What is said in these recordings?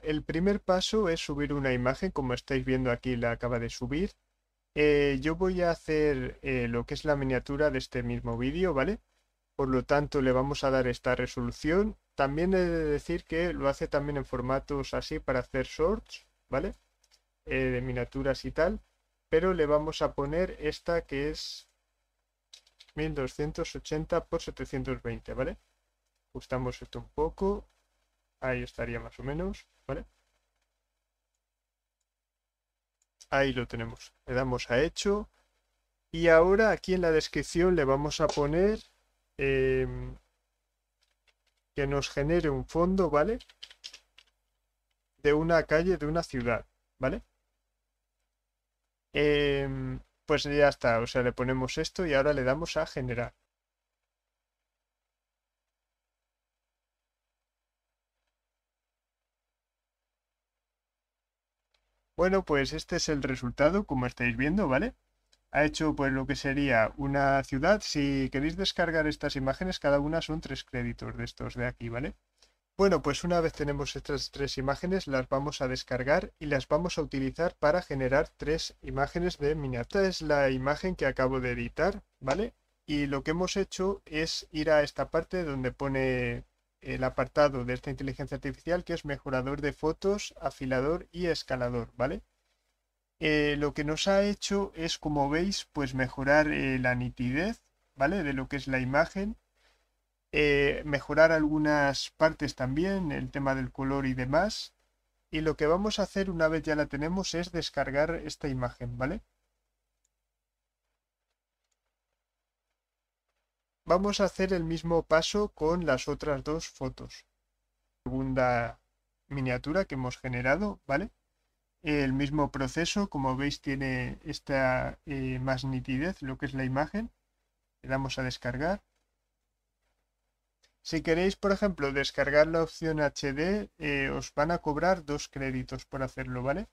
el primer paso es subir una imagen, como estáis viendo aquí la acaba de subir. Yo voy a hacer lo que es la miniatura de este mismo vídeo, ¿vale? Por lo tanto, le vamos a dar esta resolución. También he de decir que lo hace también en formatos así para hacer shorts, ¿vale? De miniaturas y tal. Pero le vamos a poner esta que es 1280 por 720, ¿vale? Ajustamos esto un poco. Ahí estaría más o menos, ¿vale? Ahí lo tenemos. Le damos a hecho. Y ahora aquí en la descripción le vamos a poner que nos genere un fondo, ¿vale? De una calle, de una ciudad, ¿vale? Pues ya está, o sea, le ponemos esto y ahora le damos a generar. Bueno, pues este es el resultado, como estáis viendo, ¿vale? Ha hecho pues lo que sería una ciudad. Si queréis descargar estas imágenes, cada una son 3 créditos de estos de aquí, ¿vale? Bueno, pues una vez tenemos estas 3 imágenes, las vamos a descargar y las vamos a utilizar para generar 3 imágenes de miniatura. Esta es la imagen que acabo de editar, ¿vale? Y lo que hemos hecho es ir a esta parte donde pone el apartado de esta inteligencia artificial, que es mejorador de fotos, afilador y escalador, ¿vale? Lo que nos ha hecho es, como veis, pues mejorar la nitidez, ¿vale? De lo que es la imagen, mejorar algunas partes también, el tema del color y demás. Y lo que vamos a hacer una vez ya la tenemos es descargar esta imagen, ¿vale? Vamos a hacer el mismo paso con las otras 2 fotos. Segunda miniatura que hemos generado, ¿vale? El mismo proceso, como veis, tiene esta más nitidez, lo que es la imagen. Le damos a descargar. Si queréis, por ejemplo, descargar la opción HD, os van a cobrar 2 créditos por hacerlo, ¿vale?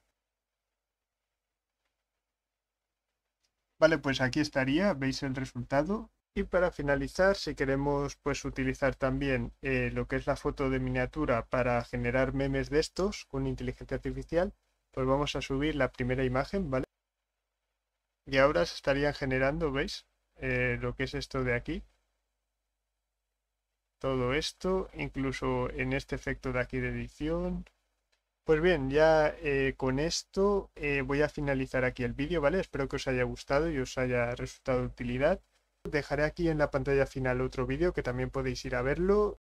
Vale, pues aquí estaría, veis el resultado. Y para finalizar, si queremos pues utilizar también lo que es la foto de miniatura para generar memes de estos con inteligencia artificial, pues vamos a subir la primera imagen, ¿vale? Y ahora se estarían generando, ¿veis? Lo que es esto de aquí. Todo esto, incluso en este efecto de aquí de edición. Pues bien, ya con esto voy a finalizar aquí el vídeo, ¿vale? Espero que os haya gustado y os haya resultado de utilidad. Dejaré aquí en la pantalla final otro vídeo que también podéis ir a verlo.